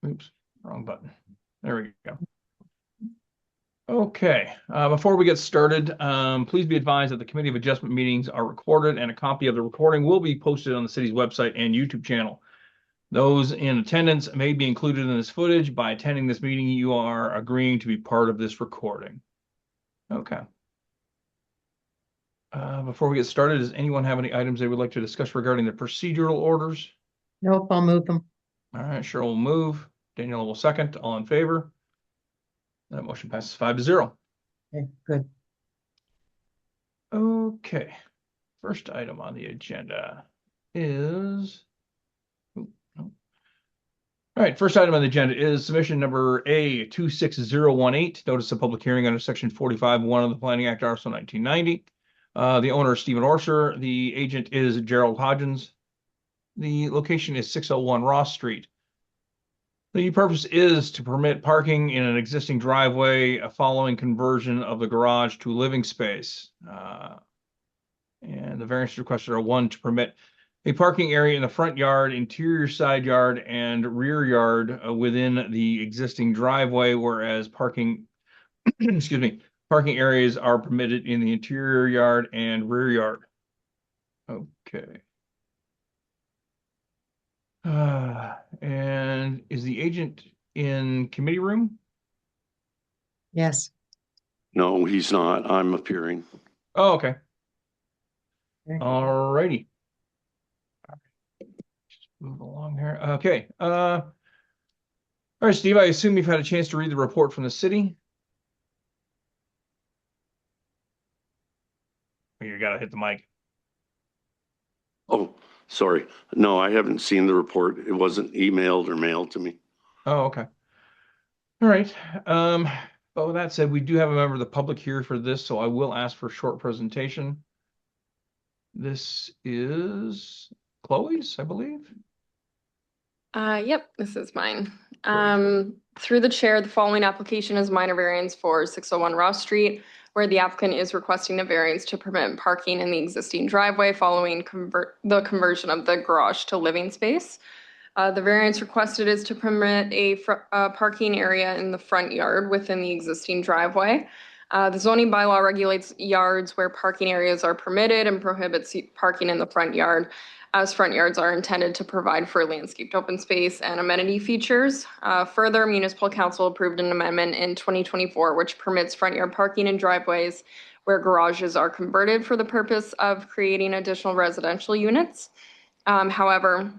Oops, wrong button. There we go. Okay, before we get started, please be advised that the Committee of Adjustment meetings are recorded and a copy of the recording will be posted on the city's website and YouTube channel. Those in attendance may be included in this footage. By attending this meeting, you are agreeing to be part of this recording. Okay. Before we get started, does anyone have any items they would like to discuss regarding the procedural orders? Nope, I'll move them. All right, Cheryl will move. Danielle will second. All in favor? That motion passes 5-0. Okay, good. Okay. First item on the agenda is. All right, first item on the agenda is submission number A26018, notice of public hearing under section 45(1) of the Planning Act, also 1990. The owner is Stephen Orser. The agent is Gerald Hodgins. The location is 601 Ross Street. The purpose is to permit parking in an existing driveway following conversion of the garage to living space. And the variance requested are: one, to permit a parking area in the front yard, interior side yard, and rear yard within the existing driveway, whereas parking, excuse me, parking areas are permitted in the interior yard and rear yard. Okay. And is the agent in committee room? Yes. No, he's not. I'm appearing. Oh, okay. Okay. All righty. Just move along here. Okay. All right, Steve, I assume you've had a chance to read the report from the city. You gotta hit the mic. Oh, sorry. No, I haven't seen the report. It wasn't emailed or mailed to me. Oh, okay. All right. But with that said, we do have a member of the public here for this, so I will ask for a short presentation. This is Chloe's, I believe. Yep, this is mine. Through the chair, the following application is minor variance for 601 Ross Street, where the applicant is requesting a variance to permit parking in the existing driveway following the conversion of the garage to living space. The variance requested is to permit a parking area in the front yard within the existing driveway. The zoning bylaw regulates yards where parking areas are permitted and prohibits parking in the front yard, as front yards are intended to provide for landscaped open space and amenity features. Further, Municipal Council approved an amendment in 2024 which permits front yard parking in driveways where garages are converted for the purpose of creating additional residential units. However,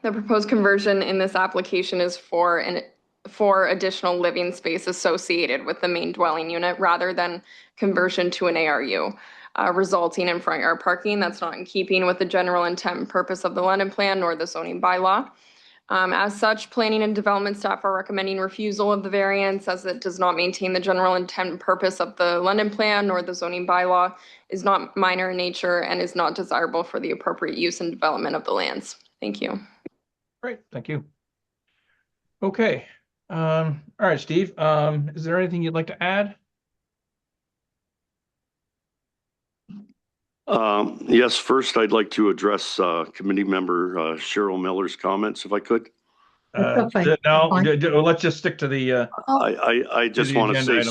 the proposed conversion in this application is for additional living space associated with the main dwelling unit rather than conversion to an ARU, resulting in front yard parking that's not in keeping with the general intent and purpose of the London Plan nor the zoning bylaw. As such, planning and development staff are recommending refusal of the variance as it does not maintain the general intent and purpose of the London Plan nor the zoning bylaw, is not minor in nature, and is not desirable for the appropriate use and development of the lands. Thank you. Great, thank you. Okay. All right, Steve, is there anything you'd like to add? Yes, first I'd like to address committee member Cheryl Miller's comments, if I could. No, let's just stick to the. I just want to say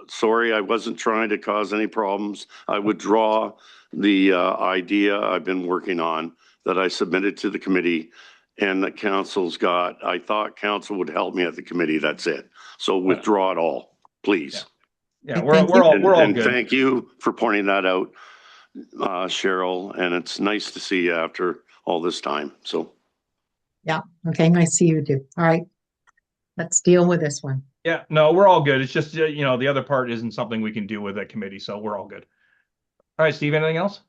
sorry. I wasn't trying to cause any problems. I withdraw the idea I've been working on that I submitted to the committee and that council's got. I thought council would help me at the committee. That's it. So withdraw it all, please. Yeah, we're all good. Thank you for pointing that out, Cheryl. And it's nice to see you after all this time. So. Yeah. Okay. Nice to see you too. All right. Let's deal with this one. Yeah. No, we're all good. It's just, the other part isn't something we can do with that committee. So we're all good. All right, Steve, anything else?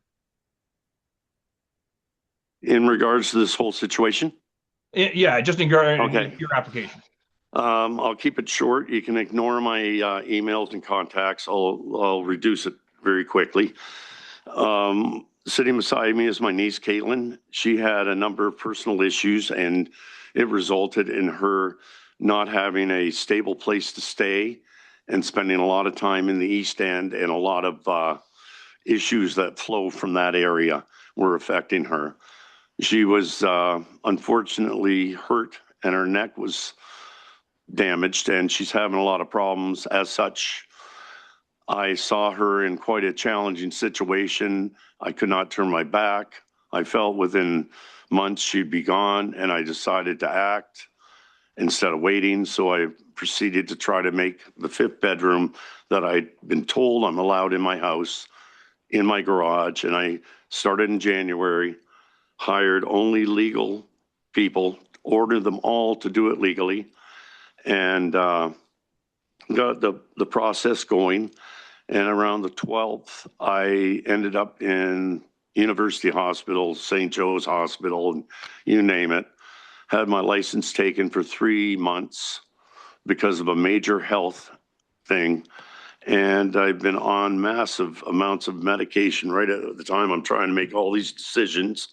In regards to this whole situation? Yeah, just in your application. I'll keep it short. You can ignore my emails and contacts. I'll reduce it very quickly. Sitting beside me is my niece, Caitlin. She had a number of personal issues, and it resulted in her not having a stable place to stay and spending a lot of time in the East End and a lot of issues that flow from that area were affecting her. She was unfortunately hurt and her neck was damaged and she's having a lot of problems. As such, I saw her in quite a challenging situation. I could not turn my back. I felt within months she'd be gone, and I decided to act instead of waiting. So I proceeded to try to make the 5th bedroom that I'd been told I'm allowed in my house, in my garage. And I started in January, hired only legal people, ordered them all to do it legally, and got the process going. And around the 12th, I ended up in University Hospital, St. Joe's Hospital, and you name it. Had my license taken for 3 months because of a major health thing. And I've been on massive amounts of medication right at the time I'm trying to make all these decisions.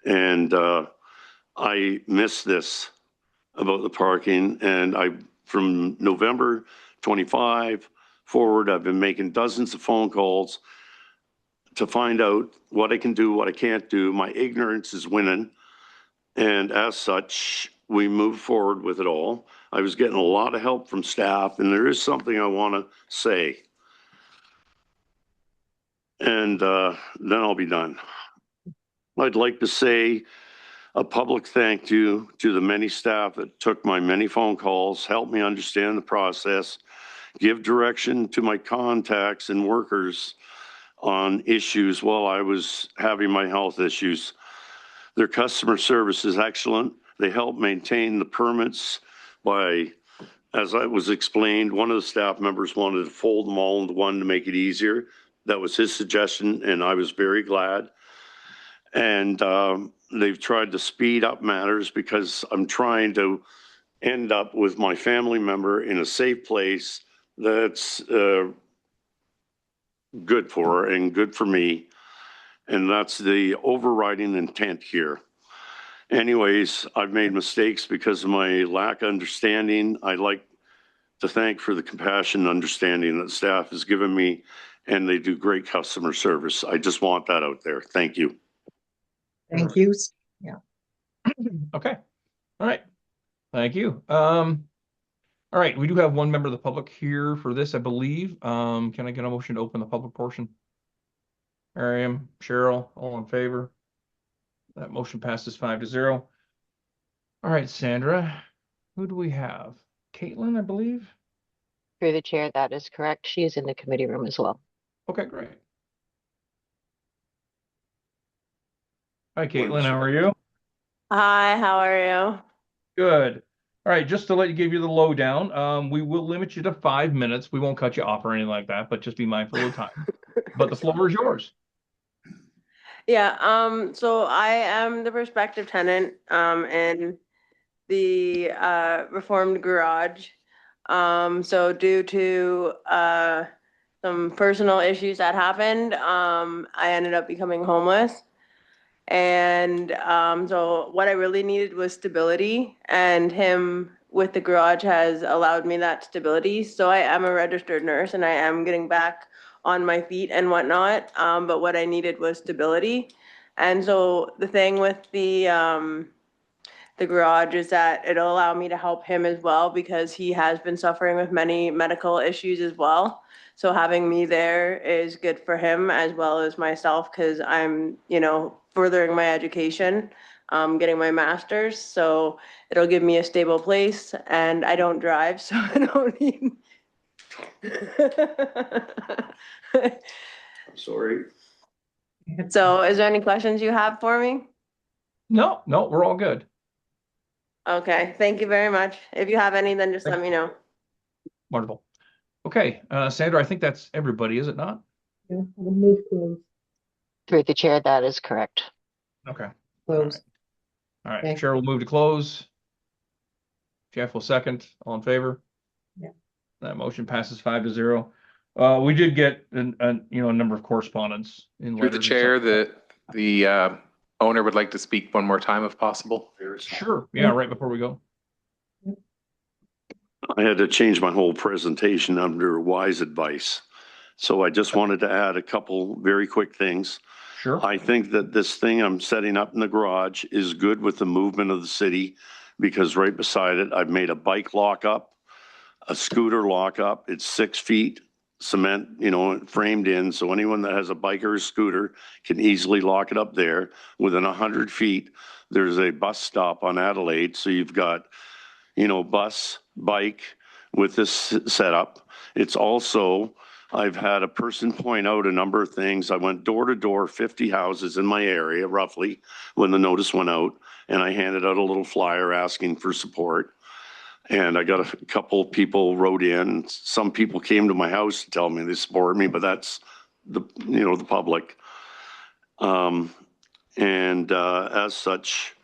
And I missed this about the parking. And from November 25 forward, I've been making dozens of phone calls to find out what I can do, what I can't do. My ignorance is winning. And as such, we move forward with it all. I was getting a lot of help from staff, and there is something I want to say. And then I'll be done. I'd like to say a public thank you to the many staff that took my many phone calls, helped me understand the process, give direction to my contacts and workers on issues while I was having my health issues. Their customer service is excellent. They help maintain the permits by, as I was explained, one of the staff members wanted to fold them all into one to make it easier. That was his suggestion, and I was very glad. And they've tried to speed up matters because I'm trying to end up with my family member in a safe place that's good for her and good for me. And that's the overriding intent here. Anyways, I've made mistakes because of my lack of understanding. I'd like to thank for the compassion and understanding that staff has given me, and they do great customer service. I just want that out there. Thank you. Thank you. Okay. All right. Thank you. All right. We do have one member of the public here for this, I believe. Can I get a motion to open the public portion? Miriam, Cheryl, all in favor? That motion passes 5-0. All right, Sandra, who do we have? Caitlin, I believe. Through the chair, that is correct. She is in the committee room as well. Okay, great. Hi, Caitlin, how are you? Hi, how are you? Good. All right, just to give you the lowdown, we will limit you to 5 minutes. We won't cut you off or anything like that, but just be mindful of time. But the floor is yours. Yeah, so I am the prospective tenant in the reformed garage. So due to some personal issues that happened, I ended up becoming homeless. And so what I really needed was stability, and him with the garage has allowed me that stability. So I am a registered nurse and I am getting back on my feet and whatnot. But what I needed was stability. And so the thing with the garage is that it'll allow me to help him as well, because he has been suffering with many medical issues as well. So having me there is good for him as well as myself, because I'm, furthering my education, getting my master's. So it'll give me a stable place, and I don't drive, so I don't need. Sorry. So is there any questions you have for me? No, we're all good. Okay, thank you very much. If you have any, then just let me know. Wonderful. Okay, Sandra, I think that's everybody, is it not? Yeah, we'll move close. Through the chair, that is correct. Okay. Close. All right. Okay. Cheryl will move to close. Jeff will second. All in favor? Yeah. That motion passes 5-0. We did get a number of correspondence in Through the letters and chair, stuff. the owner would like to speak one more time if possible. Sure. Yeah, right before we go. I had to change my whole presentation under wise advice. So I just wanted to add a couple very quick things. Sure. I think that this thing I'm setting up in the garage is good with the movement of the city because right beside it, I've made a bike lockup, a scooter lockup. It's 6 feet cement, framed in. So anyone that has a bike or a scooter can easily lock it up there. Within 100 feet, there's a bus stop on Adelaide. So you've got, bus, bike with this setup. It's also, I've had a person point out a number of things. I went door to door, 50 houses in my area, roughly, when the notice went out, and I handed out a little flyer asking for support. And I got a couple people wrote in. Some people came to my house to tell me they support me, but that's the public. As such,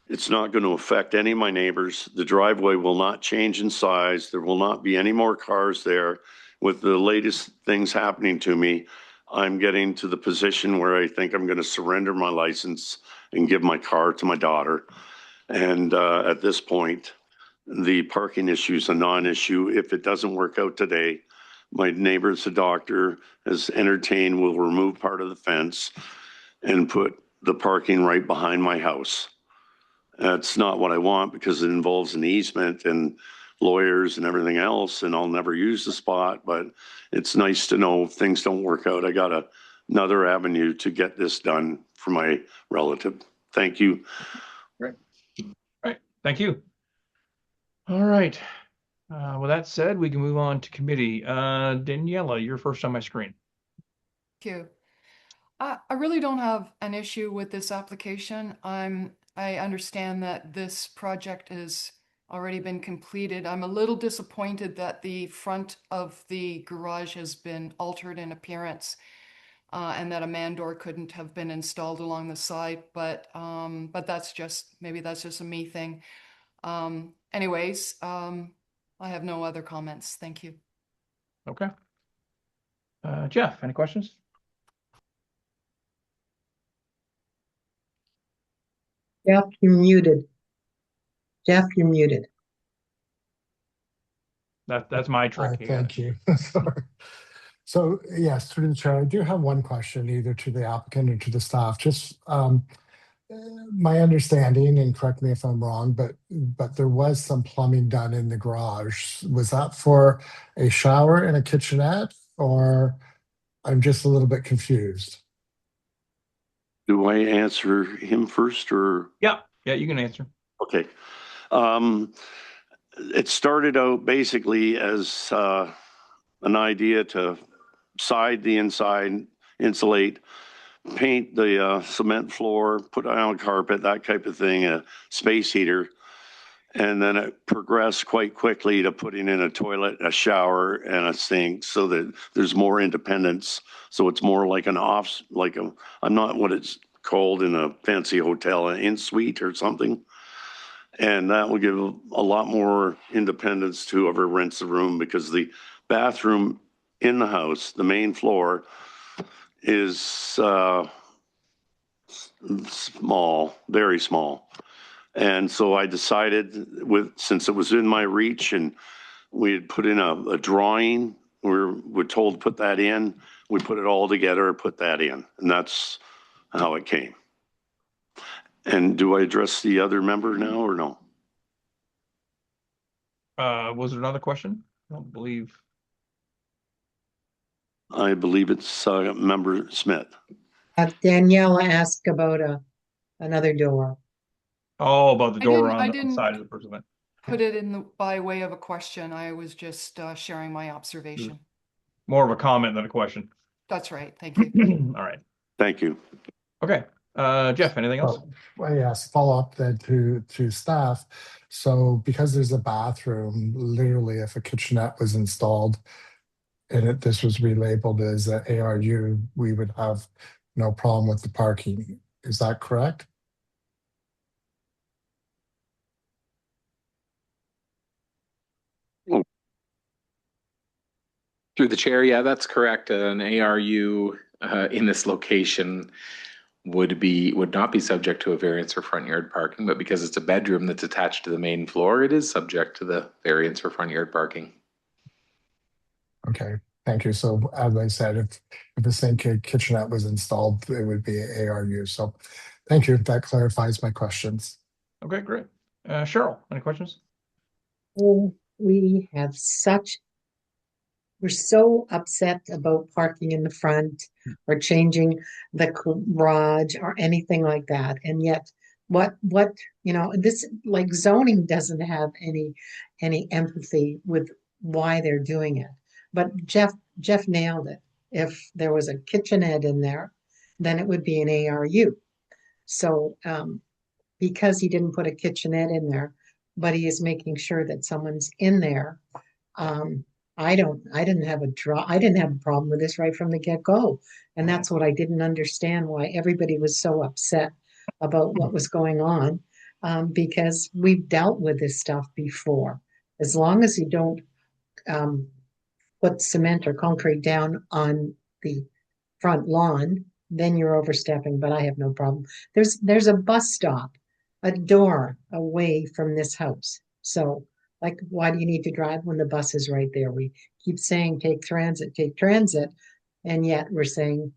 it's not going to affect any of my neighbors. The driveway will not change in size. There will not be any more cars there. With the latest things happening to me, I'm getting to the position where I think I'm going to surrender my license and give my car to my daughter. And at this point, the parking issue is a non-issue. If it doesn't work out today, my neighbor's a doctor, has entertained, will remove part of the fence and put the parking right behind my house. That's not what I want because it involves an easement and lawyers and everything else, and I'll never use the spot, but it's nice to know if things don't work out. I got another avenue to get this done for my relative. Thank you. Right. Thank you. All right. With that said, we can move on to committee. Daniela, you're first on my screen. Thank you. I really don't have an issue with this application. I understand that this project has already been completed. I'm a little disappointed that the front of the garage has been altered in appearance, and that a man door couldn't have been installed along the side. But maybe that's just a me thing. Anyways, I have no other comments. Thank you. Okay. Jeff, any questions? Jeff, you're muted. Jeff, you're muted. That's my trick. Thank you. Sorry. So yes, through the chair, I do have one question either to the applicant or to the staff. Just my understanding, and correct me if I'm wrong, but there was some plumbing done in the garage. Was that for a shower and a kitchenette, or I'm just a little bit confused? Do I answer him first or? Yeah, you can answer. Okay. It started out basically as an idea to side the inside, insulate, paint the cement floor, put down carpet, that type of thing, a space heater. And then it progressed quite quickly to putting in a toilet, a shower, and a sink so that there's more independence. So it's more like I'm not what it's called in a fancy hotel, an in-suite or something. And that will give a lot more independence to whoever rents the room, because the bathroom in the house, the main floor, is small, very small. And so I decided, since it was in my reach and we had put in a drawing, we're told to put that in, we put it all together, put that in, and that's how it came. And do I address the other member now or no? Was there another question? I don't believe. I believe it's Member Smith. Daniela asked about another door. Oh, about the door I on the didn't side of the person. put it in by way of a question. I was just sharing my observation. More of a comment than a question. That's right. Thank you. All right. Thank you. Okay. Jeff, anything else? Well, yes, follow up then to staff. So because there's a bathroom, literally if a kitchenette was installed and this was relabeled as an ARU, we would have no problem with the parking. Is that correct? Through the chair, yeah, that's correct. An ARU in this location would not be subject to a variance for front yard parking, but because it's a bedroom that's attached to the main floor, it is subject to the variance for front yard parking. Okay, Thank you. So as I said, if the same kitchenette was installed, it would be ARU. So thank you. That clarifies my questions. Okay, great. Cheryl, any questions? Oh, we're so upset about parking in the front or changing the garage or anything like that. And yet this like zoning doesn't have any empathy with why they're doing it. But Jeff nailed it. If there was a kitchenette in there, then it would be an ARU. So because he didn't put a kitchenette in there, but he is making sure that someone's in there. I didn't have a problem with this right from the get-go. And that's what I didn't understand, why everybody was so upset about what was going on. Because we've dealt with this stuff before. As long as you don't put cement or concrete down on the front lawn, then you're overstepping, but I have no problem. There's a bus stop, a door away from this house. So like, why do you need to drive when the bus is right there? We keep saying take transit, and yet we're saying,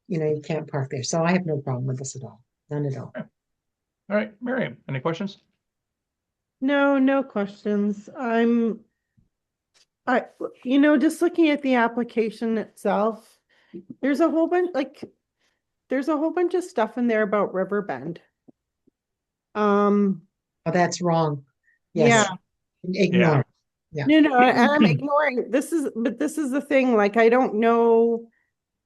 you can't park there. So I have no problem with this at all. None at all. All right, Miriam, any questions? No questions. Just looking at the application itself, there's a whole bunch of stuff in there about Riverbend. Oh, that's wrong. Yes. Yeah. Ignore. Yeah. No, I'm ignoring. This is the thing, like, I don't know,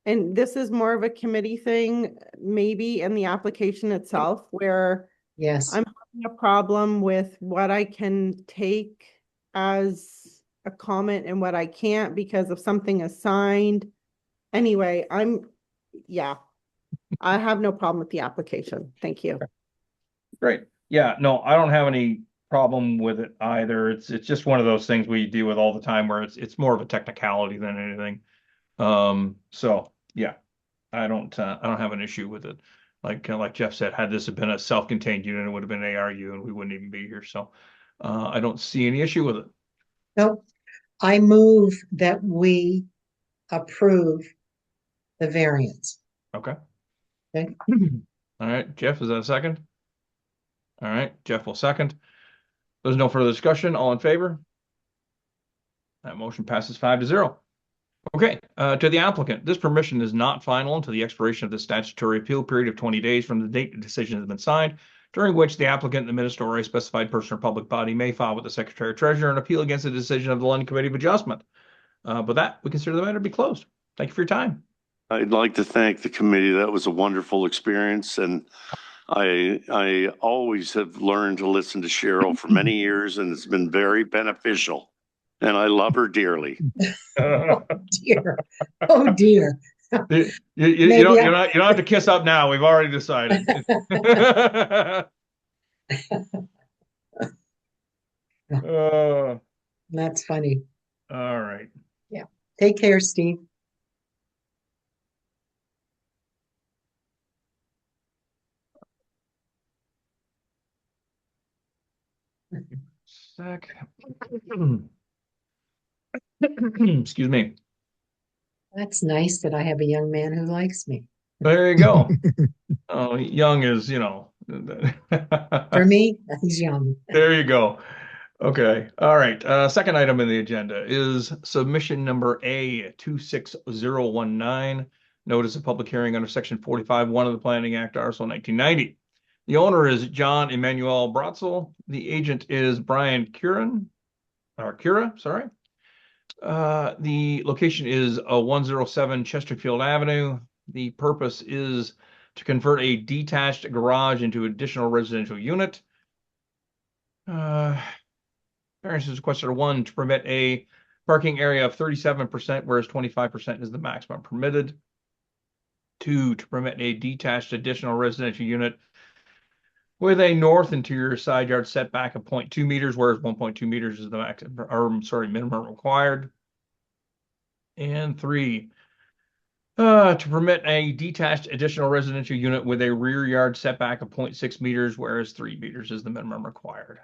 and this is more of a committee thing, maybe in the application itself, where yes, I'm having a problem with what I can take as a comment and what I can't because of something is signed. Anyway, I have no problem with the application. Thank you. Great. Yeah, no, I don't have any problem with it either. It's just one of those things we deal with all the time where it's more of a technicality than anything. So yeah, I don't have an issue with it. Like Jeff said, had this have been a self-contained unit, it would have been ARU and we wouldn't even be here. So I don't see any issue with it. no, I move that we approve the variance. Okay. Okay. All right, Jeff, is that a second? All right, Jeff will second. There's no further discussion. All in favor? That motion passes 5-0. Okay, to the applicant, this permission is not final until the expiration of the statutory appeal period of 20 days from the date the decision has been signed, during which the applicant, the minister, or a specified person or public body may file with the Secretary or Treasurer an appeal against the decision of the London Committee of Adjustment. With that, we consider the matter to be closed. Thank you for your time. I'd like to thank the committee. That was a wonderful experience, and I always have learned to listen to Cheryl for many years, and it's been very beneficial. And I love her dearly. Oh dear. Oh dear. You don't have to kiss up now. We've already decided. That's funny. All right. Yeah. Take care, Steve. Sec. Excuse me. That's nice that I have a young man who likes me. There you go. Oh, young is, For me, he's young. There you go. Okay. All right. Second item in the agenda is submission number A26019, notice of public hearing under section 45(1) of the Planning Act, Article 1990. The owner is John Emmanuel Bratzel. The agent is Brian Cura, sorry. The location is 107 Chesterfield Avenue. The purpose is to convert a detached garage into additional residential unit. Variance is requested 1 to permit a parking area of 37%, whereas 25% is the maximum permitted. 2 to permit a detached additional residential unit with a north interior side yard setback of 0.2 meters, whereas 1.2 meters is the minimum required. And 3, to permit a detached additional residential unit with a rear yard setback of 0.6 meters, whereas 3 meters is the minimum required.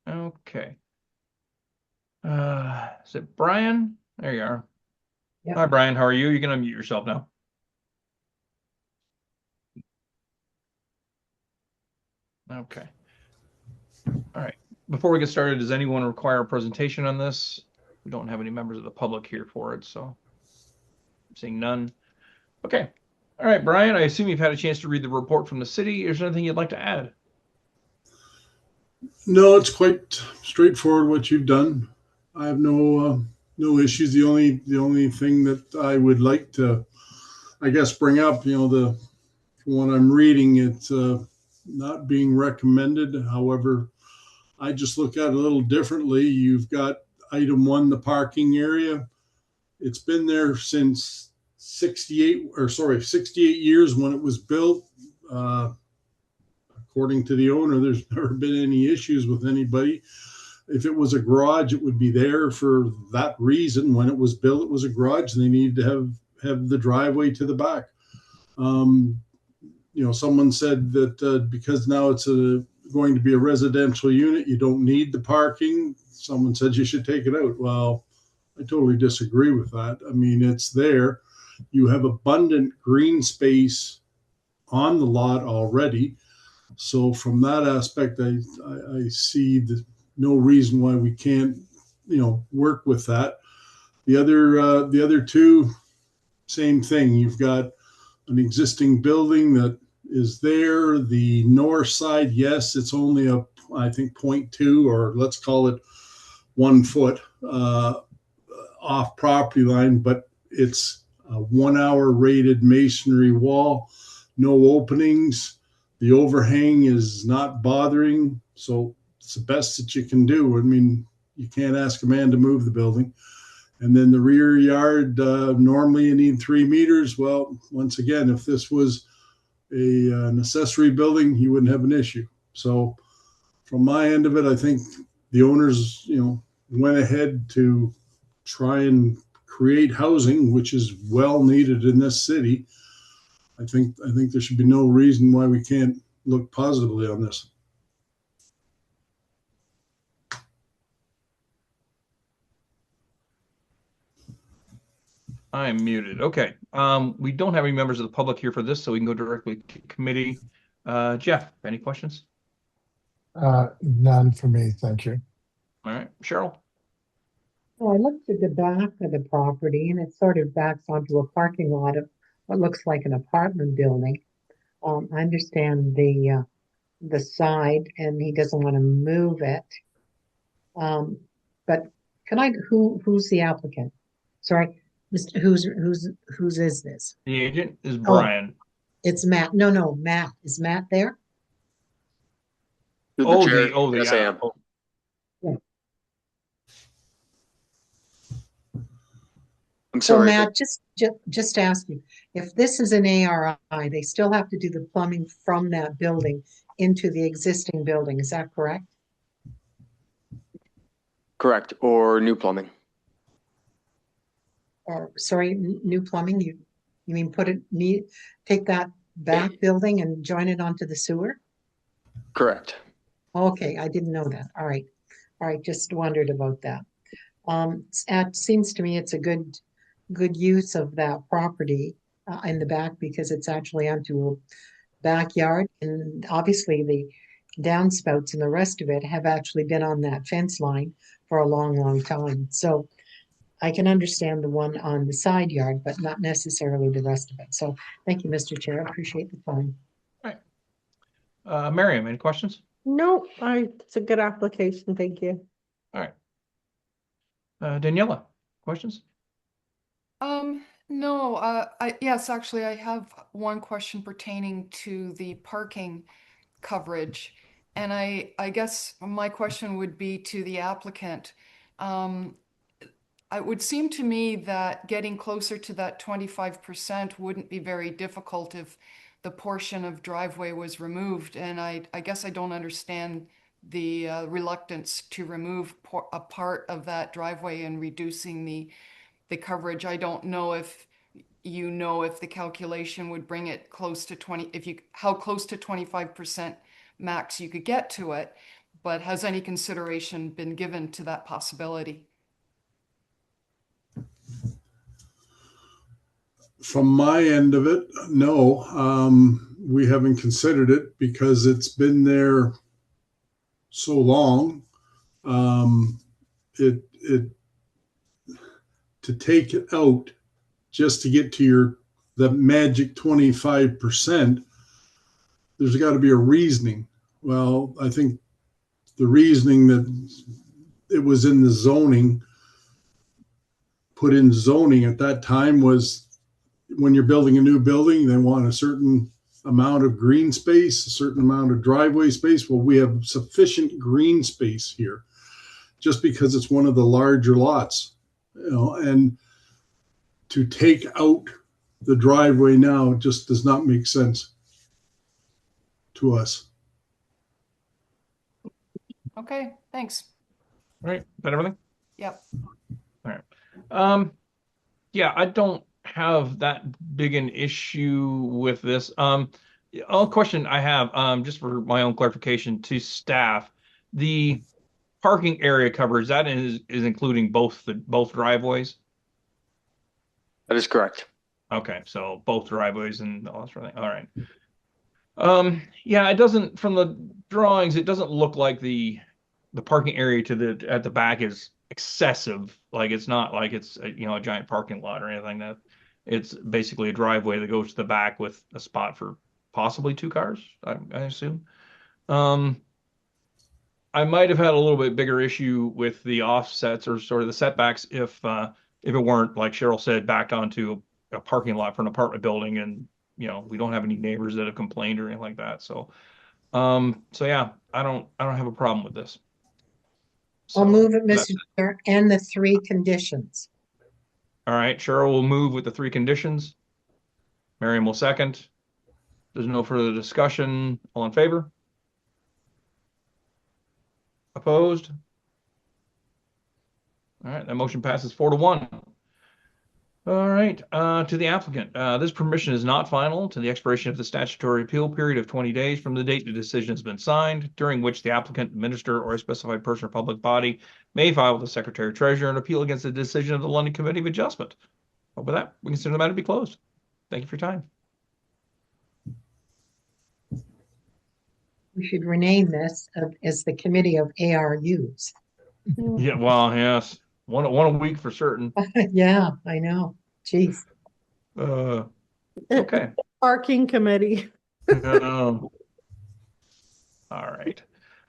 Okay. Is it Brian? There you are. Yep. Hi, Brian. How are you? You can unmute yourself now. Okay. All right. Before we get started, does anyone require a presentation on this? We don't have any members of the public here for it, so seeing none. Okay. All right, Brian, I assume you've had a chance to read the report from the city. Is there anything you'd like to add? No, it's quite straightforward what you've done. I have no issues. The only thing that I would like to, I guess, bring up, from what I'm reading, it's not being recommended. However, I just look at it a little differently. You've got item 1, the parking area. It's been there since 68 years when it was built. According to the owner, there's never been any issues with anybody. If it was a garage, it would be there for that reason. When it was built, it was a garage, and they needed to have the driveway to the back. Someone said that because now it's going to be a residential unit, you don't need the parking. Someone said you should take it out. Well, I totally disagree with that. I mean, it's there. You have abundant green space on the lot already. So from that aspect, I see no reason why we can't, work with that. The other two, same thing. You've got an existing building that is there. The north side, yes, it's only I think 0.2, or let's call it 1 foot off property line, but it's a 1 hour rated masonry wall, no openings. The overhang is not bothering, so it's the best that you can do. I mean, you can't ask a man to move the building. And then the rear yard, normally you need 3 meters. Well, once again, if this was an accessory building, you wouldn't have an issue. So from my end of it, I think the owners, went ahead to try and create housing, which is well needed in this city. I think there should be no reason why we can't look positively on this. I'm muted. Okay. We don't have any members of the public here for this, so we can go directly to committee. Jeff, any questions? None for me. Thank you. All right. Cheryl? Well, I looked at the back of the property and it sort of backs onto a parking lot of what looks like an apartment building. I understand the side, and he doesn't want to move it. But who's the applicant? Sorry, Mr. Whose is this? The agent is Brian. It's Matt. No, Matt. Is Matt there? Yes, I am. Yeah. I'm So sorry. Matt, just ask you, if this is an ARI, they still have to do the plumbing from that building into the existing building. Is that correct? Correct. Or new plumbing. Or sorry, new plumbing? You mean take that back building and join it onto the sewer? Correct. Okay, I didn't know that. All right. Just wondered about that. It seems to me it's a good use of that property in the back, because it's actually onto a backyard, and obviously the downspouts and the rest of it have actually been on that fence line for a long time. So I can understand the one on the side yard, but not necessarily the rest of it. So thank you, Mr. Chair. I appreciate the time. All right. Miriam, any questions? No, it's a good application. Thank you. All right. Daniela, questions? No, yes, actually, I have one question pertaining to the parking coverage. And I guess my question would be to the applicant. It would seem to me that getting closer to that 25% wouldn't be very difficult if the portion of driveway was removed. And I guess I don't understand the reluctance to remove a part of that driveway and reducing the coverage. I don't know if if the calculation would bring it close to how close to 25% max you could get to it, but has any consideration been given to that possibility? From my end of it, no. We haven't considered it because it's been there so long. It to take it out just to get to the magic 25%, there's got to be a reasoning. Well, I think the reasoning that it was in the zoning, put in zoning at that time, was when you're building a new building, they want a certain amount of green space, a certain amount of driveway space. Well, we have sufficient green space here just because it's one of the larger lots, and to take out the driveway now just does not make sense to us. Okay, thanks. All right, is that everything? Yep. All right. Yeah, I don't have that big an issue with this. Only question I have, just for my own clarification to staff, the parking area coverage, that is including both driveways? That is correct. Okay, so both driveways and all that sort of thing. All right. Yeah, it doesn't, from the drawings, it doesn't look like the parking area at the back is excessive. Like, it's not like it's a giant parking lot or anything. That it's basically a driveway that goes to the back with a spot for possibly 2 cars, I assume. I might have had a little bit bigger issue with the offsets or sort of the setbacks if it weren't, like Cheryl said, backed onto a parking lot for an apartment building, and we don't have any neighbors that have complained or anything like that. So yeah, I don't have a problem with this. I'll move it, Mr. Chair, and the 3 conditions. All right, Cheryl will move with the 3 conditions. Miriam will second. There's no further discussion. All in favor? Opposed? All right, that motion passes 4-1. All right, to the applicant. This permission is not final to the expiration of the statutory appeal period of 20 days from the date the decision has been signed, during which the applicant, minister, or a specified person or public body may file with the Secretary Treasurer an appeal against the decision of the London Committee of Adjustment. But with that, we consider the matter to be closed. Thank you for your time. We should rename this as the Committee of ARUs. Yeah, well, yes. One a week for certain. Yeah, I know. Jeez. Okay. Parking committee. All right.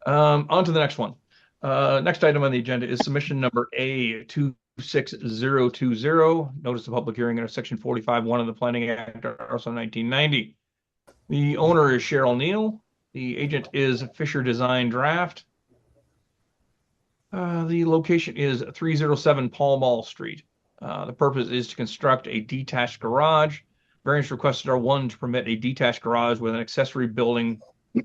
On to the next one. Next item on the agenda is submission number A26020, notice of public hearing under section 45(1) of the Planning Act, also 1990. The owner is Cheryl Neal. The agent is Fisher Design Draft. The location is 307 Pall Mall Street. The purpose is to construct a detached garage. Variance requested are 1, to permit a detached garage with an accessory building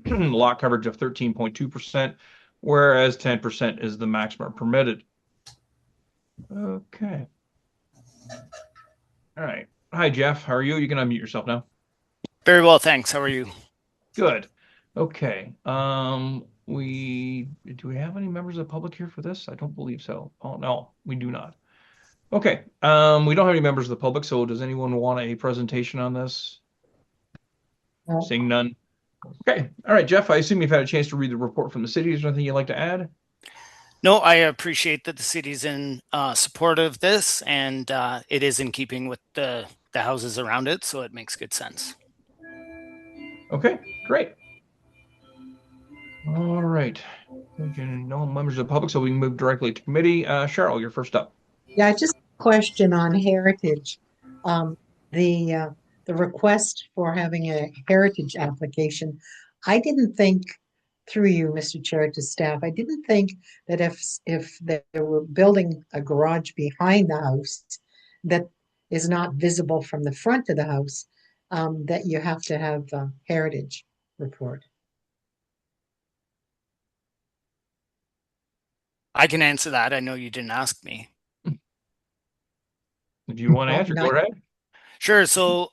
lot coverage of 13.2%, whereas 10% is the maximum permitted. Okay. All right. Hi, Jeff. How are you? You can unmute yourself now. Very well, thanks. How are you? Good. Okay. Do we have any members of the public here for this? I don't believe so. Oh, no, we do not. Okay. We don't have any members of the public, so does anyone want a presentation on this? No. Seeing none. Okay. All right, Jeff, I assume you've had a chance to read the report from the city. Is there anything you'd like to add? No, I appreciate that the city's in support of this, and it is in keeping with the houses around it, so it makes good sense. Okay, great. All right. No members of the public, so we can move directly to committee. Cheryl, you're first up. Yeah, just a question on heritage. The request for having a heritage application, I didn't think, through you, Mr. Chair, to staff, I didn't think that if they were building a garage behind the house that is not visible from the front of the house, that you have to have a heritage report. I can answer that. I know you didn't ask me. If you want to answer, go ahead. Sure. So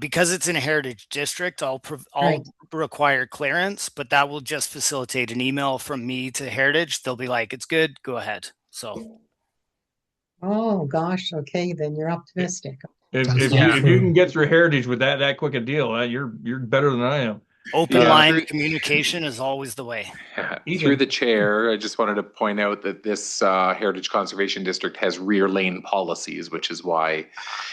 because it's in a heritage district, I'll require clearance, but that will just facilitate an email from me to Heritage. They'll be like, it's good, go ahead. So. Oh, gosh. Okay, then you're optimistic. If you can get through Heritage with that quick a deal, you're better than I am. Open line communication is always the way. Through the chair, I just wanted to point out that this Heritage Conservation District has rear lane policies, which is why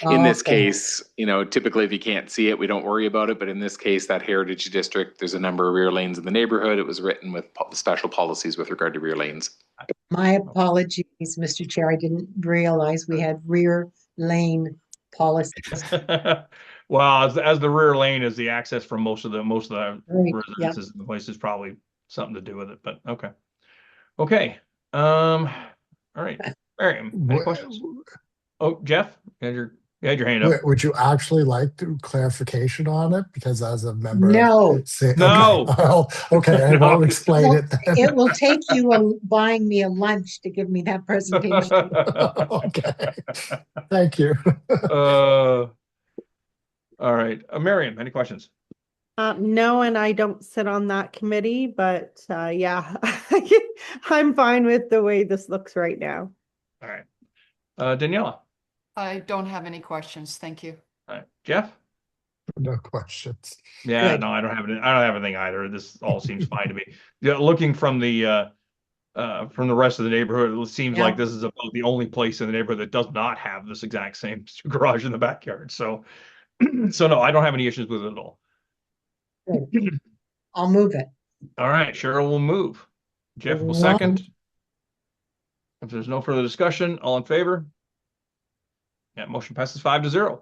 in this case, typically if you can't see it, we don't worry about it. But in this case, that Heritage District, there's a number of rear lanes in the neighborhood. It was written with special policies with regard to rear lanes. My apologies, Mr. Chair. I didn't realize we had rear lane policies. Well, as the rear lane is the access from most of the residences in the place is probably something to do with it, but okay. All right. Miriam, any questions? Oh, Jeff, you had your hand up. Would you actually like clarification on it? Because as a member, no. Okay, I won't explain it. Then. It will take you buying me a lunch to give me that presentation. Okay, thank you. All right, Miriam, any questions? No, and I don't sit on that committee, but yeah, I'm fine with the way this looks right now. All right, Daniela. I don't have any questions. Thank you. All right, Jeff. No questions. Yeah, good. No, I don't have anything either. This all seems fine to me. Yeah, looking from the rest of the neighborhood, it seems like this is about the only place in the neighborhood that does not have this exact same garage in the backyard. So no, I don't have any issues with it at all. Good. I'll move it. All right, Cheryl will move. Jeff will second. If there's no further discussion, all in favor? Yeah, motion passes 5-0.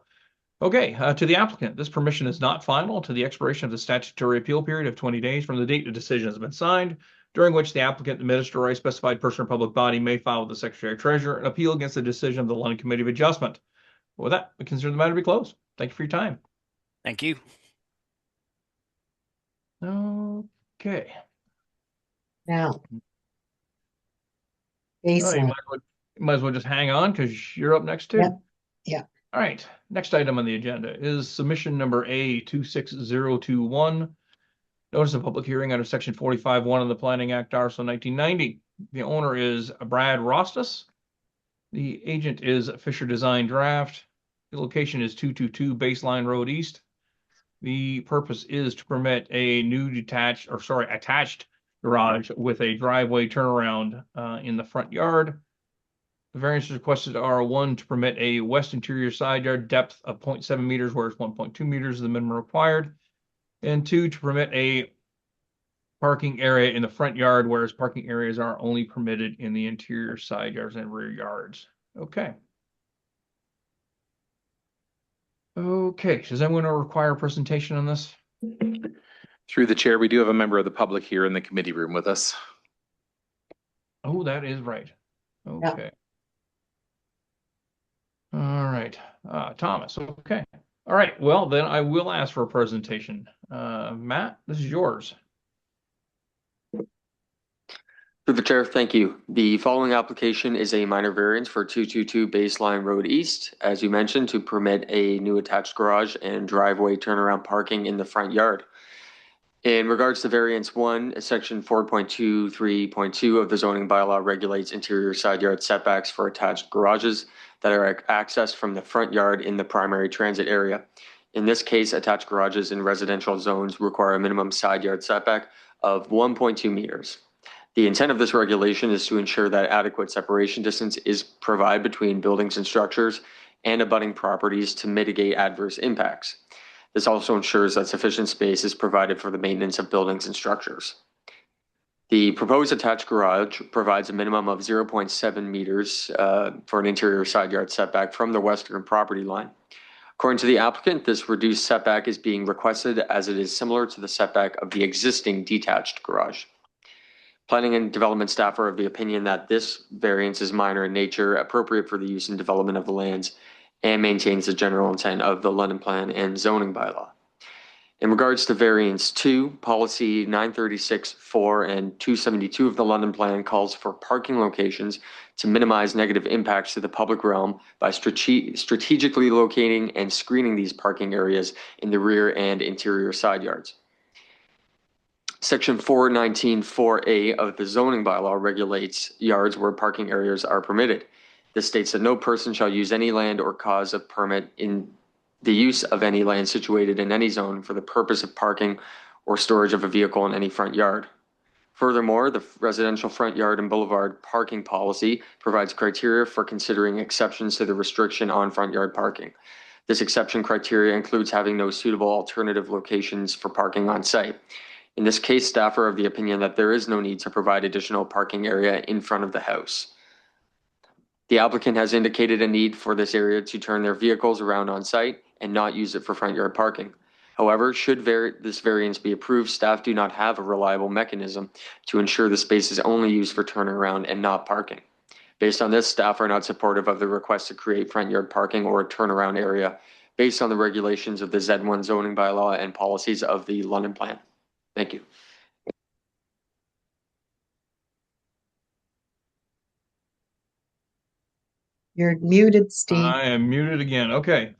Okay, to the applicant, this permission is not final to the expiration of the statutory appeal period of 20 days from the date the decision has been signed, during which the applicant, the minister, or a specified person or public body may file with the Secretary Treasurer an appeal against the decision of the London Committee of Adjustment. With that, we consider the matter to be closed. Thank you for your time. Thank you. Okay. Now, baseline. You might as well just hang on because you're up next too. Yeah. All right. Next item on the agenda is submission number A26021. Notice of public hearing under section 45(1) of the Planning Act, RSO 1990. The owner is Brad Rostas. The agent is Fisher Design Draft. The location is 222 Baseline Road East. The purpose is to permit a new attached garage with a driveway turnaround in the front yard. The variances requested are 1, to permit a west interior side yard depth of 0.7 meters, whereas 1.2 meters is the minimum required. And 2, to permit a parking area in the front yard, whereas parking areas are only permitted in the interior side yards and rear yards. Okay. Okay, does anyone require a presentation on this? Through the chair, we do have a member of the public here in the committee room with us. Oh, that is right. Okay. Yeah. All right, Thomas. Okay. All right. Well, then I will ask for a presentation. Matt, this is yours. Through the chair, thank you. The following application is a minor variance for 222 Baseline Road East, as you mentioned, to permit a new attached garage and driveway turnaround parking in the front yard. In regards to variance 1, section 4.23.2 of the zoning bylaw regulates interior side yard setbacks for attached garages that are accessed from the front yard in the primary transit area. In this case, attached garages in residential zones require a minimum side yard setback of 1.2 meters. The intent of this regulation is to ensure that adequate separation distance is provided between buildings and structures and abutting properties to mitigate adverse impacts. This also ensures that sufficient space is provided for the maintenance of buildings and structures. The proposed attached garage provides a minimum of 0.7 meters for an interior side yard setback from the western property line. According to the applicant, this reduced setback is being requested as it is similar to the setback of the existing detached garage. Planning and development staff are of the opinion that this variance is minor in nature, appropriate for the use and development of the lands, and maintains the general intent of the London Plan and zoning bylaw. In regards to variance 2, policy 936-4 and 272 of the London Plan calls for parking locations to minimize negative impacts to the public realm by strategically locating and screening these parking areas in the rear and interior side yards. Section 419-4A of the zoning bylaw regulates yards where parking areas are permitted. This states that no person shall use any land or cause a permit in the use of any land situated in any zone for the purpose of parking or storage of a vehicle in any front yard. Furthermore, the residential front yard and boulevard parking policy provides criteria for considering exceptions to the restriction on front yard parking. This exception criteria includes having no suitable alternative locations for parking on site. In this case, staff are of the opinion that there is no need to provide additional parking area in front of the house. The applicant has indicated a need for this area to turn their vehicles around on site and not use it for front yard parking. However, should this variance be approved, staff do not have a reliable mechanism to ensure the space is only used for turnaround and not parking. Based on this, staff are not supportive of the request to create front yard parking or a turnaround area based on the regulations of the Z1 zoning bylaw and policies of the London Plan. Thank you. You're muted, Steve. I am muted again. Okay.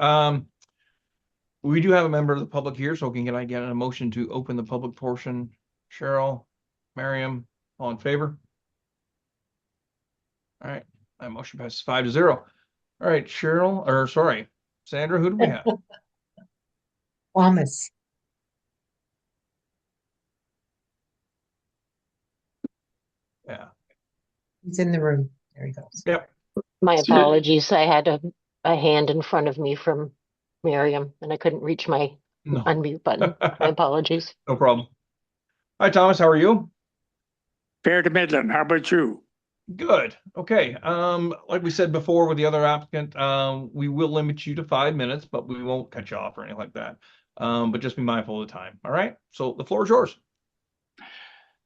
We do have a member of the public here, so can I get a motion to open the public portion? Cheryl, Miriam, all in favor? All right, my motion passes 5-0. All right, Cheryl, or sorry, Sandra, who do we have? Thomas. Yeah. He's in the room. There he goes. Yep. My apologies. I had a hand in front of me from Miriam and I couldn't reach my unmute button. My apologies. No problem. Hi, Thomas. How are you? Fair to middling. How about you? Good. Okay. Like we said before with the other applicant, we will limit you to 5 minutes, but we won't cut you off or anything like that. But just be mindful of the time. All right. So the floor is yours.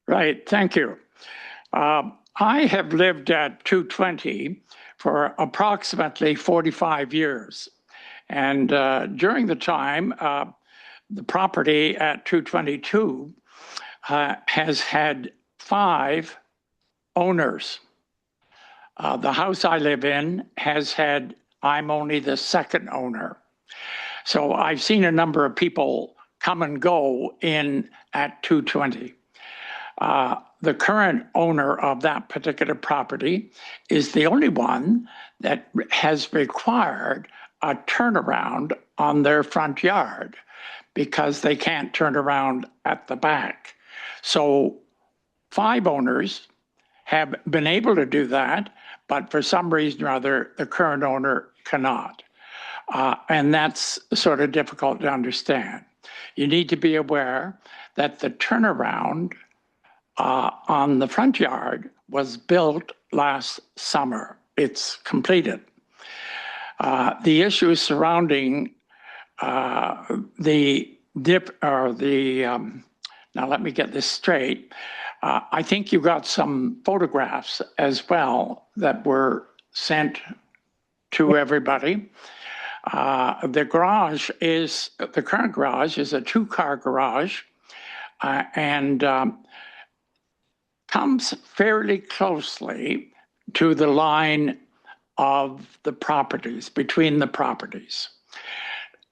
Right. Thank you. I have lived at 220 for approximately 45 years. And during the time, the property at 222 has had 5 owners. The house I live in I'm only the second owner. So I've seen a number of people come and go in at 220. The current owner of that particular property is the only one that has required a turnaround on their front yard because they can't turn around at the back. So 5 owners have been able to do that, but for some reason or other, the current owner cannot. And that's sort of difficult to understand. You need to be aware that the turnaround on the front yard was built last summer. It's completed. The issues surrounding now let me get this straight. I think you got some photographs as well that were sent to everybody. The current garage is a 2-car garage and comes fairly closely to the line of the properties, between the properties.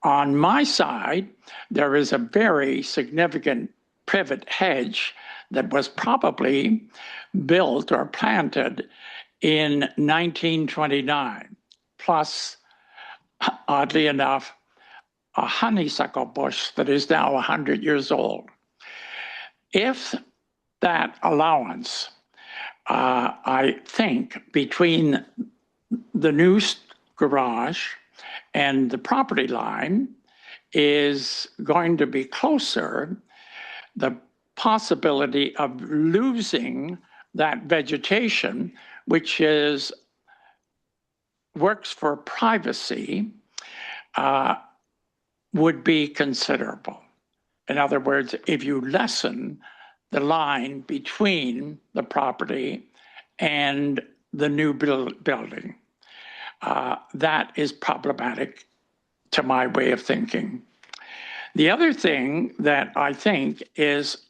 On my side, there is a very significant privet hedge that was probably built or planted in 1929, plus, oddly enough, a honeysuckle bush that is now 100 years old. If that allowance, I think, between the new garage and the property line is going to be closer, the possibility of losing that vegetation, which works for privacy, would be considerable. In other words, if you lessen the line between the property and the new building, that is problematic to my way of thinking. The other thing that I think is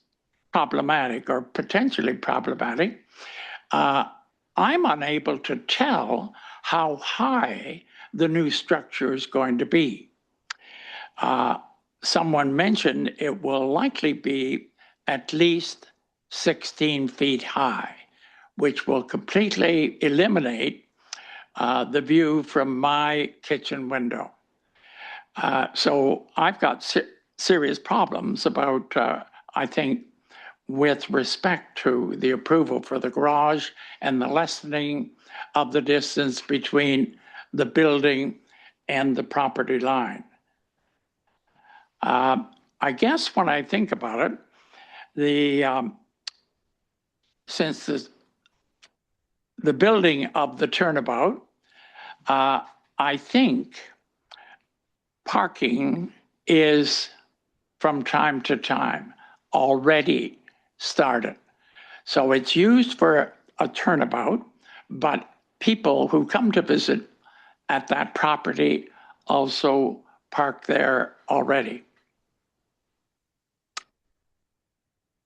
problematic or potentially problematic, I'm unable to tell how high the new structure is going to be. Someone mentioned it will likely be at least 16 feet high, which will completely eliminate the view from my kitchen window. So I've got serious problems about, I think, with respect to the approval for the garage and the lessening of the distance between the building and the property line. I guess when I think about it, since the building of the turnabout, I think parking is from time to time already started. So it's used for a turnabout, but people who come to visit at that property also park there already.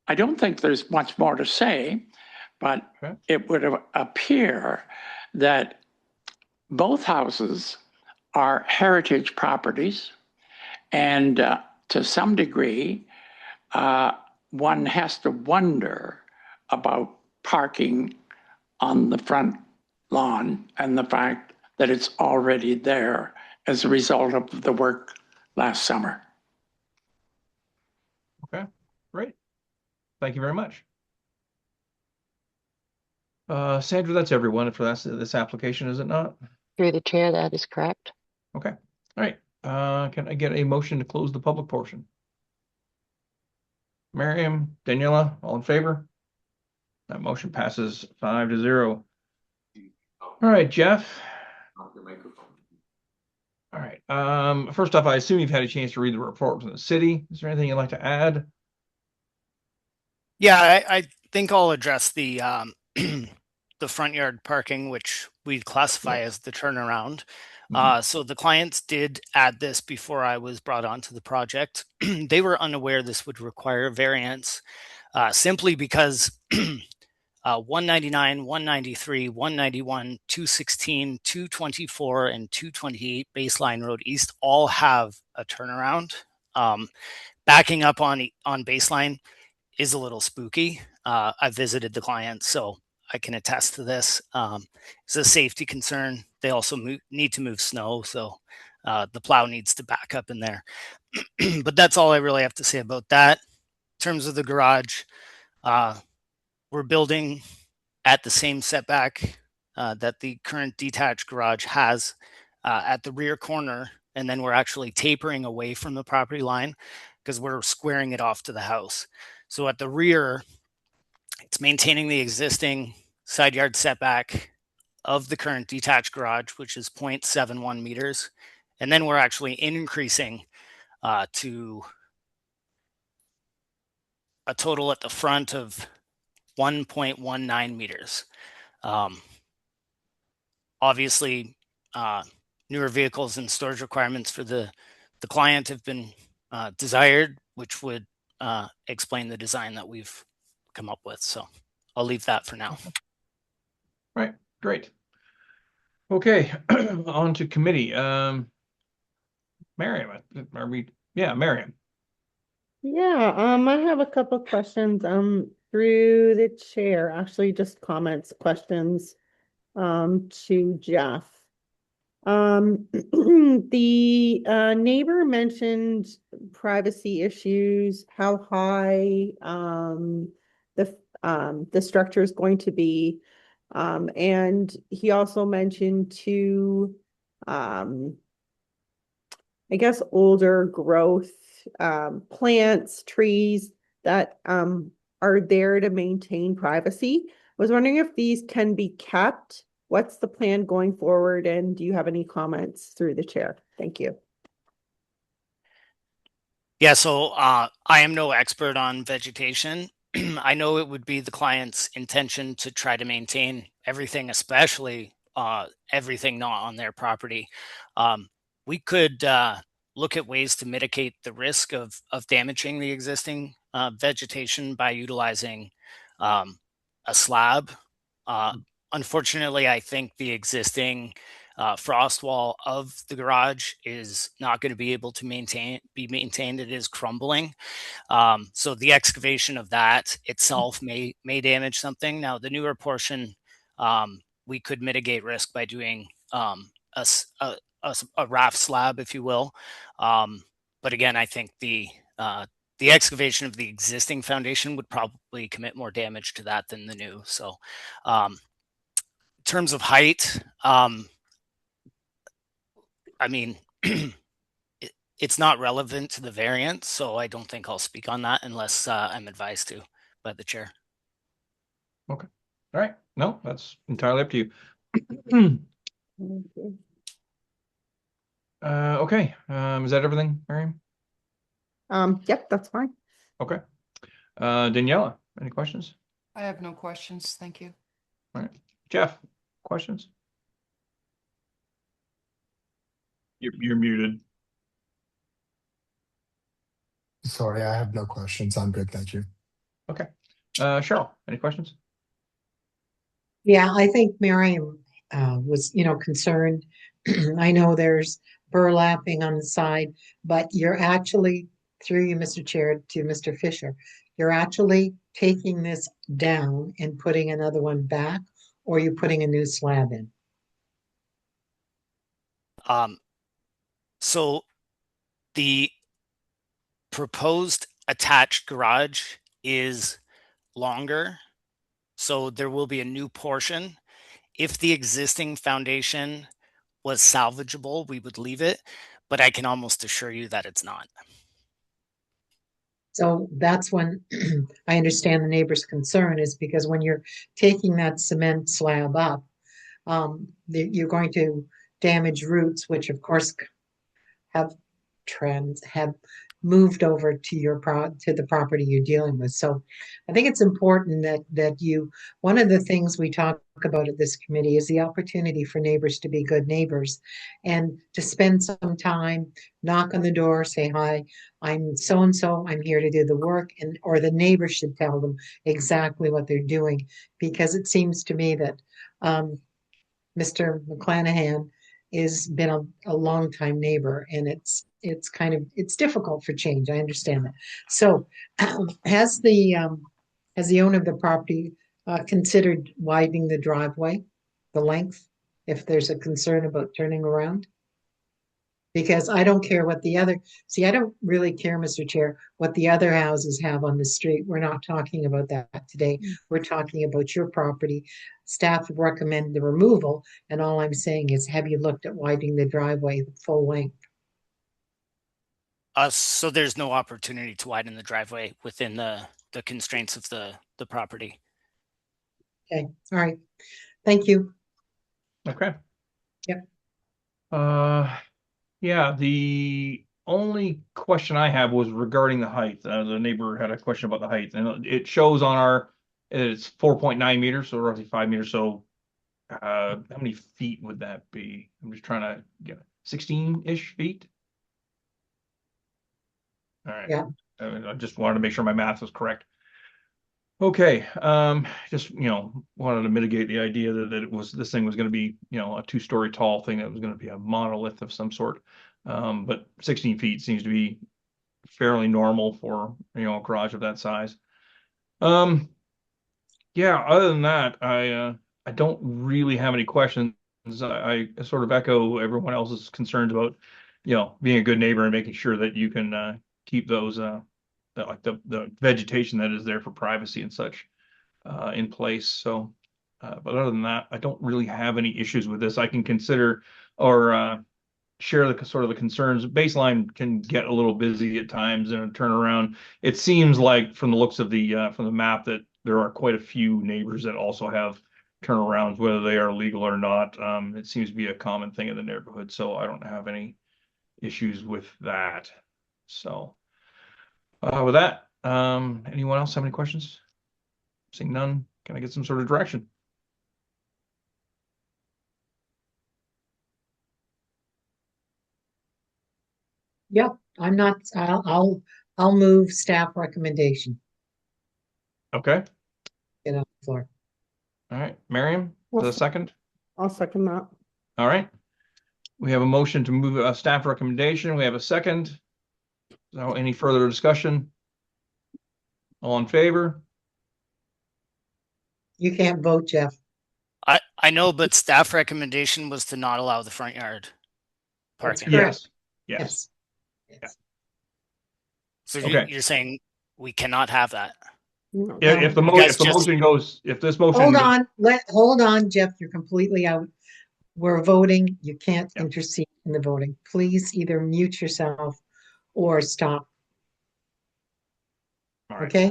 I don't think there's much more to say, but it would appear that both houses are heritage properties, and to some degree, one has to wonder about parking on the front lawn and the fact that it's already there as a result of the work last summer. Okay, great. Thank you very much. Sandra, that's everyone for this application, is it not? Through the chair, that is correct. Okay, all right. Can I get a motion to close the public portion? Miriam, Daniela, all in favor? That motion passes 5-0. All right, Jeff. All right. First off, I assume you've had a chance to read the report from the city. Is there anything you'd like to add? Yeah, I think I'll address the the front yard parking, which we'd classify as the turnaround. So the clients did add this before I was brought onto the project. They were unaware this would require variance simply because 199, 193, 191, 216, 224, and 228 Baseline Road East all have a turnaround. Backing up on Baseline is a little spooky. I've visited the client, so I can attest to this. It's a safety concern. They also need to move snow, so the plow needs to back up in there. But that's all I really have to say about that. In terms of the garage, we're building at the same setback that the current detached garage has at the rear corner, and then we're actually tapering away from the property line because we're squaring it off to the house. So at the rear, it's maintaining the existing side yard setback of the current detached garage, which is 0.71 meters. And then we're actually increasing to a total at the front of 1.19 meters. Obviously, newer vehicles and storage requirements for the client have been desired, which would explain the design that we've come up with. So I'll leave that for now. Right, great. Okay, on to committee. Miriam, are we? Yeah, Miriam. Yeah, I have a couple questions through the chair, actually just comments, questions to Jeff. The neighbor mentioned privacy issues, how high the structure is going to be, and he also mentioned two I guess older growth plants, trees that are there to maintain privacy. I was wondering if these can be kept. What's the plan going forward? And do you have any comments through the chair? Thank you. Yeah, so I am no expert on vegetation. I know it would be the client's intention to try to maintain everything, especially everything not on their property. We could look at ways to mitigate the risk of damaging the existing vegetation by utilizing a slab. Unfortunately, I think the existing frost wall of the garage is not going to be able to be maintained. It is crumbling. So the excavation of that itself may damage something. Now, the newer portion, we could mitigate risk by doing a raft slab, if you will. But again, I think the excavation of the existing foundation would probably commit more damage to that than the new. So in terms of height, I mean, it's not relevant to the variance, so I don't think I'll speak on that unless I'm advised to by the chair. Okay. All right. No, that's entirely up to you. Okay. Is that everything, Miriam? Yep, that's fine. Okay. Daniela, any questions? I have no questions. Thank you. All right. Jeff, questions? You're muted. Sorry, I have no questions. I'm good, thank you. Okay. Cheryl, any questions? Yeah, I think Miriam was, concerned. I know there's burlapping on the side, but you're actually, through you, Mr. Chair, to Mr. Fisher, you're actually taking this down and putting another one back, or you're putting a new slab in? So the proposed attached garage is longer, so there will be a new portion. If the existing foundation was salvageable, we would leave it, but I can almost assure you that it's not. So that's when I understand the neighbor's concern, is because when you're taking that cement slab up, you're going to damage roots, which of course have moved over to the property you're dealing with. So I think it's important that one of the things we talk about at this committee is the opportunity for neighbors to be good neighbors and to spend some time, knock on the door, say, hi, I'm so-and-so, I'm here to do the work, or the neighbor should tell them exactly what they're doing, because it seems to me that Mr. McClanahan has been a long time neighbor, and it's difficult for change. I understand that. So has the owner of the property considered widening the driveway, the length, if there's a concern about turning around? Because I don't care what I don't really care, Mr. Chair, what the other houses have on the street. We're not talking about that today. We're talking about your property. Staff would recommend the removal, and all I'm saying is, have you looked at widening the driveway full length? So there's no opportunity to widen the driveway within the constraints of the property. Okay, all right. Thank you. Okay. Yep. Yeah, the only question I have was regarding the height. The neighbor had a question about the height, and it shows on it's 4.9 meters, so roughly 5 meters. So how many feet would that be? I'm just trying to get 16-ish feet. All right. Yeah. I just wanted to make sure my math was correct. Okay. Just, wanted to mitigate the idea that this thing was going to be, a 2-story tall thing that was going to be a monolith of some sort. But 16 feet seems to be fairly normal for, a garage of that size. Yeah, other than that, I don't really have any questions. I sort of echo everyone else's concerns about, being a good neighbor and making sure that you can keep those the vegetation that is there for privacy and such in place. So, but other than that, I don't really have any issues with this. I can consider or share the sort of the concerns. Baseline can get a little busy at times and a turnaround. It seems like from the looks of from the map that there are quite a few neighbors that also have turnarounds, whether they are legal or not. It seems to be a common thing in the neighborhood, so I don't have any issues with that. So with that, anyone else have any questions? Seeing none, can I get some sort of direction? Yep, I'll move staff recommendation. Okay. Get on the floor. All right, Miriam, the second. I'll second that. All right. We have a motion to move a staff recommendation. We have a second. So any further discussion? All in favor? You can't vote, Jeff. I know, but staff recommendation was to not allow the front yard That's parking. correct. Yes. Yes. So Okay. you're saying we cannot have that. No, If the no. motion goes, if this motion. Hold on, Jeff, you're completely out. We're voting. You can't Yep. intercede in the voting. Please either mute yourself or stop. All right. Okay?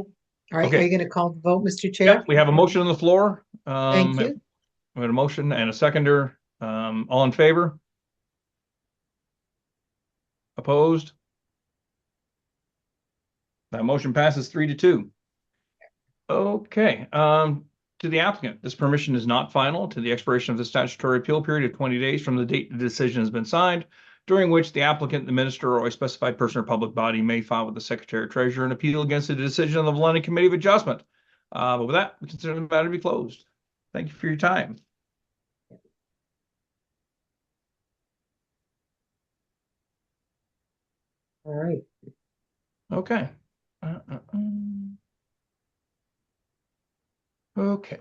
All right, Okay. are you gonna call the vote, Mr. Chair? Yeah, we have a motion on the floor. Thank you. We had a motion and a seconder. All in favor? Opposed? That motion passes 3-2. Okay, to the applicant, this permission is not final to the expiration of the statutory appeal period of 20 days from the date the decision has been signed, during which the applicant, the minister, or a specified person or public body may file with the secretary or treasurer an appeal against the decision of the London Committee of Adjustment. But with that, we consider the matter to be closed. Thank you for your time. All right. Okay. Okay.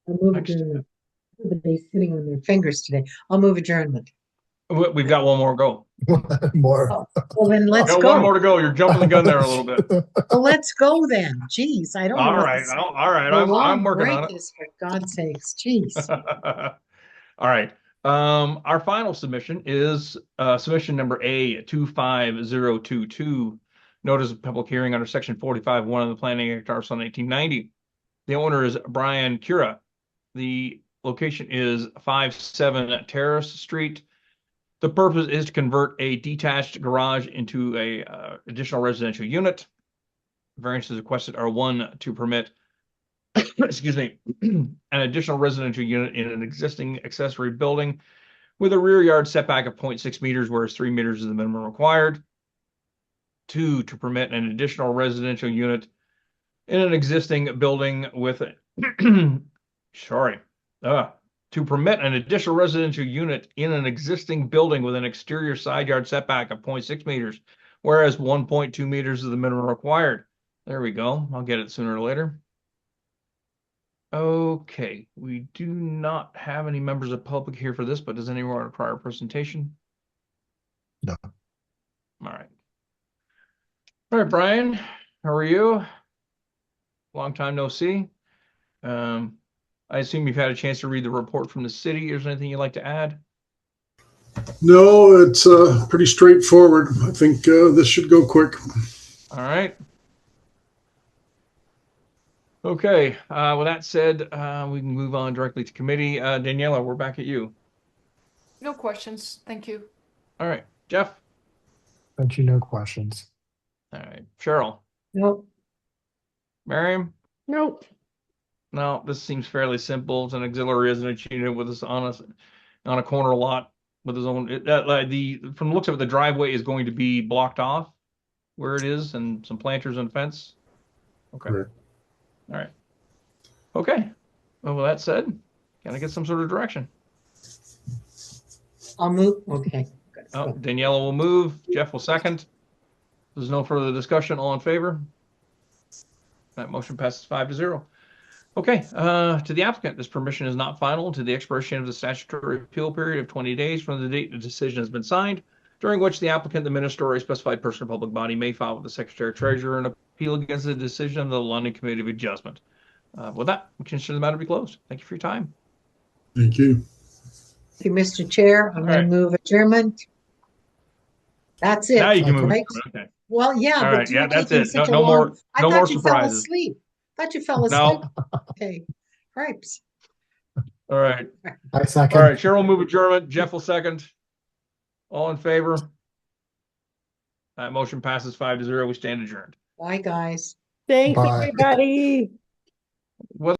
I'll move adjournment. Everybody's sitting on their fingers today. I'll move adjournment. We've got one more go. More. Oh, well, then let's Got go. one more to go. You're jumping the gun there a little bit. Well, let's go then. Jeez, I don't know. All what right. this All right. long I'm working break on it. is, for God's sakes. Jeez. All right. Our final submission is submission number A25022. Notice of public hearing under section 45(1) of the Planning Act, Article 1990. The owner is Brian Cura. The location is 57 Terrace Street. The purpose is to convert a detached garage into a additional residential unit. Variances requested are 1, to permit excuse me, an additional residential unit in an existing accessory building with a rear yard setback of 0.6 meters, whereas 3 meters is the minimum required. 2, to permit an additional residential unit in an existing building with to permit an additional residential unit in an existing building with an exterior side yard setback of 0.6 meters, whereas 1.2 meters is the minimum required. There we go. I'll get it sooner or later. Okay, we do not have any members of public here for this, but does anyone want a prior presentation? No. All right. All right, Brian, how are you? Long time no see. I assume you've had a chance to read the report from the city. Is there anything you'd like to add? No, it's pretty straightforward. I think this should go quick. All right. Okay, with that said, we can move on directly to committee. Daniela, we're back at you. No questions. Thank you. All right, Jeff. Thank you. No questions. All right, Cheryl. Nope. Miriam. Nope. No, this seems fairly simple. It's an auxiliary residence unit with us on a corner lot with his own. From the looks of it, the driveway is going to be blocked off where it is, and some planters and fence. Okay. Right. All right. Okay. Well, with that said, gotta get some sort of direction. I'll move. Okay. Good. Oh, Daniela will move. Jeff will second. There's no further discussion. All in favor? That motion passes 5-0. Okay, to the applicant, this permission is not final to the expiration of the statutory appeal period of 20 days from the date the decision has been signed, during which the applicant, the minister, or a specified person or public body may file with the secretary or treasurer an appeal against the decision of the London Committee of Adjustment. With that, we consider the matter to be closed. Thank you for your time. Thank you. Thank you, Mr. Chair. I'm going to move adjournment. That's it. Now you can move. Right? Okay. Well, yeah, All but right. you're Yeah, that's taking it. such No a long. more. I No thought more you surprises. fell asleep. Thought you fell asleep. No. Okay. Cripes. All right. I second. All right. Cheryl will move adjournment. Jeff will second. All in favor? That motion passes 5-0. We stand adjourned. Bye, guys. Thanks, Bye. everybody. Well,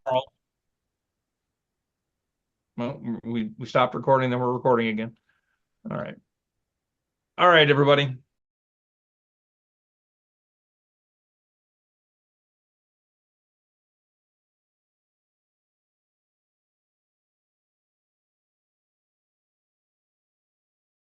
we stopped recording, then we're recording again. All right. All right, everybody.